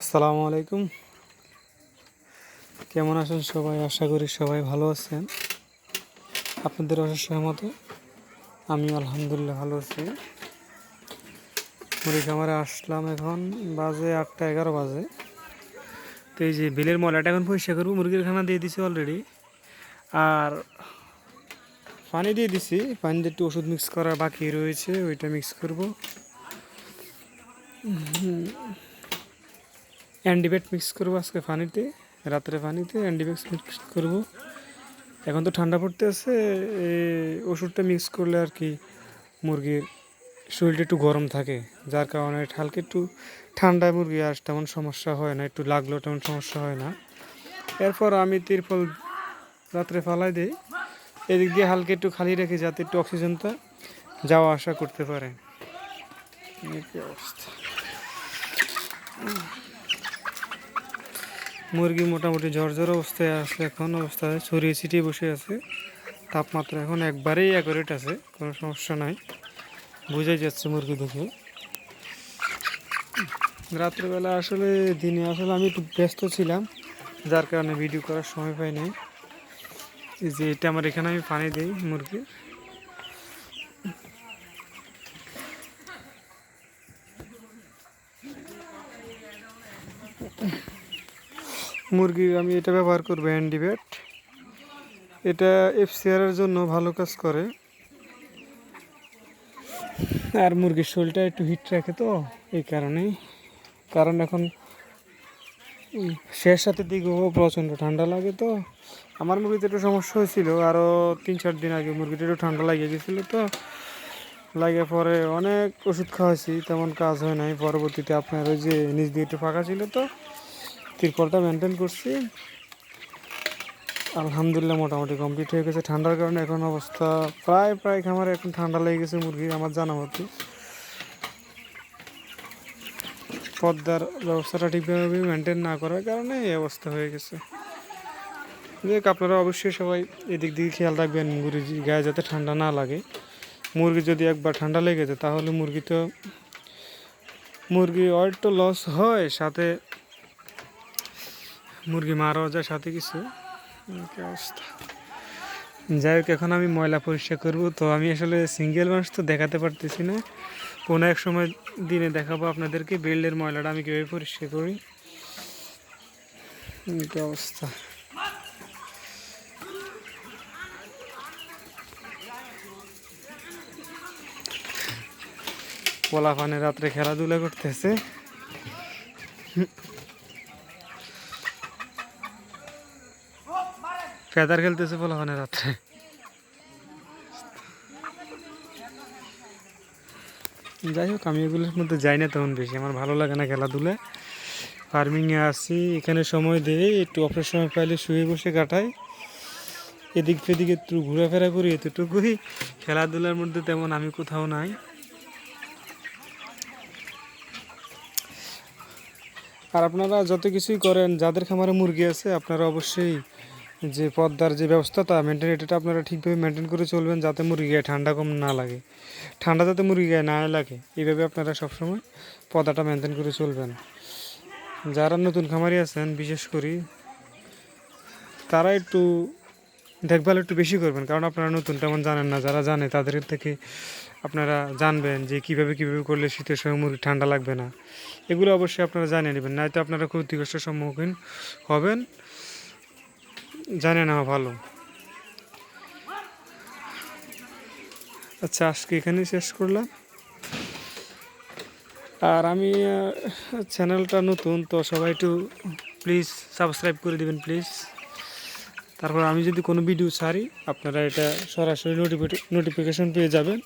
আসসালামু আলাইকুম। কেমন আছেন সবাই? আশা করি সবাই ভালো আছেন। আপনাদের অশেষ সহমতে আমি আলহামদুলিল্লাহ ভালো আছি। মুরগি খামারে আসলাম, এখন বাজে 8:11 বাজে। তো এই যে বিলের ময়লাটা এখন পরিষ্কার করবো। মুরগির খানা দিয়ে দিছি অলরেডি, আর পানি দিয়ে দিছি। পানি দিয়ে একটু ওষুধ মিক্স করা বাকি রয়েছে, ওইটা মিক্স করবো। অ্যান্টিবায়োটিক মিক্স করবো আজকে পানিতে, রাত্রে পানিতে অ্যান্টিবায়োটিক মিক্স করবো। এখন তো ঠান্ডা পড়তে আছে, ওষুধটা মিক্স করলে আর কি মুরগির শরীরটা একটু গরম থাকে, যার কারণে হালকা একটু ঠান্ডায় মুরগি আর তেমন সমস্যা হয় না, একটু লাগলেও তেমন সমস্যা হয় না। এরপর আমি তিরপল রাত্রে ফালাই দিই, এদিক দিয়ে হালকা একটু খালি রেখে যাতে একটু অক্সিজেনটা যাওয়া আসা করতে পারে। অবস্থা, মুরগি মোটামুটি ঝরঝর অবস্থায় আছে, এখন অবস্থায় ছড়িয়ে ছিটিয়ে বসে আছে। তাপমাত্রা এখন একবারেই অ্যাকুরেট আছে, কোনো সমস্যা নাই, বোঝাই যাচ্ছে মুরগি দেখে। রাত্রেবেলা আসলে দিনে আসলে আমি একটু ব্যস্ত ছিলাম, যার কারণে ভিডিও করার সময় পাই নাই। এই যে এটা আমার এখানে আমি পানি দিই মুরগির। মুরগির আমি এটা ব্যবহার করবো অ্যান্টিবায়োটিক। এটা এফসিআরের জন্য ভালো কাজ করে, আর মুরগির শরীরটা একটু হিট রাখে, তো এই কারণেই। কারণ এখন শেষ রাতের দিকেও প্রচণ্ড ঠান্ডা লাগে, তো আমার মুরগিতে একটু সমস্যা হয়েছিল। আরও 3-4 দিন আগে মুরগিটা একটু ঠান্ডা লাগিয়ে গেছিলো, তো লাগে পরে অনেক ওষুধ খাওয়াইছি, তেমন কাজ হয় নাই। পরবর্তীতে আপনার ওই যে নিচ দিয়ে একটু ফাঁকা ছিল, তো তিরপলটা মেনটেন করছি। আলহামদুলিল্লাহ মোটামুটি কমপ্লিট হয়ে গেছে। ঠান্ডার কারণে এখন অবস্থা প্রায় খামারে এখন ঠান্ডা লেগে গেছে মুরগির, আমার জানা মতো। পর্দার ব্যবস্থাটা ঠিকভাবে মেনটেন না করার কারণে এই অবস্থা হয়ে গেছে। দেখ, আপনারা অবশ্যই সবাই এদিক দিকে খেয়াল রাখবেন, মুরগির গায়ে যাতে ঠান্ডা না লাগে। মুরগি যদি একবার ঠান্ডা লেগে যায় তাহলে মুরগি ওয়েট তো লস হয়, সাথে মুরগি মারাও যায় সাথে কিছু। অবস্থা, যাই হোক, এখন আমি ময়লা পরিষ্কার করব। তো আমি আসলে সিঙ্গেল মানুষ, তো দেখাতে পারতেছি না। কোনো এক সময় দিনে দেখাবো আপনাদেরকে বেল্টের ময়লাটা আমি কীভাবে পরিষ্কার করি। কি অবস্থা, পোলাপানে রাত্রে খেলাধুলা করতেছে। ফেদার খেলতেছে পোলাপানে রাত্রে। যাই হোক, আমি এগুলোর মধ্যে যাই না তেমন বেশি, আমার ভালো লাগে না খেলাধুলা। ফার্মিংয়ে আসি, এখানে সময় দিই, একটু অফের সময় পাইলে শুয়ে বসে কাটাই, এদিক সেদিকে একটু ঘোরাফেরা করি, এতটুকুই। খেলাধুলার মধ্যে তেমন আমি কোথাও নাই। আর আপনারা যত কিছুই করেন, যাদের খামারে মুরগি আছে, আপনারা অবশ্যই যে পর্দার যে ব্যবস্থা, তা মেনটেন, এটা আপনারা ঠিকভাবে মেনটেন করে চলবেন, যাতে মুরগি গায়ে ঠান্ডা কম না লাগে। ঠান্ডা যাতে মুরগি গায়ে না লাগে, এইভাবে আপনারা সবসময় পর্দাটা মেনটেন করে চলবেন। যারা নতুন খামারি আছেন বিশেষ করে, তারা একটু দেখভাল একটু বেশি করবেন, কারণ আপনারা নতুন তেমন জানেন না। যারা জানে তাদের থেকে আপনারা জানবেন যে কীভাবে করলে শীতের সময় মুরগি ঠান্ডা লাগবে না। এগুলো অবশ্যই আপনারা জানিয়ে নেবেন, নয়তো আপনারা ক্ষতিগ্রস্তের সম্মুখীন হবেন। জানে না ভালো। আচ্ছা, আজকে এখানেই শেষ করলাম। আর আমি চ্যানেলটা নতুন, তো সবাই একটু প্লিজ সাবস্ক্রাইব করে দেবেন প্লিজ। তারপর আমি যদি কোনো ভিডিও ছাড়ি, আপনারা এটা সরাসরি নোটিফিকেশন পেয়ে যাবেন।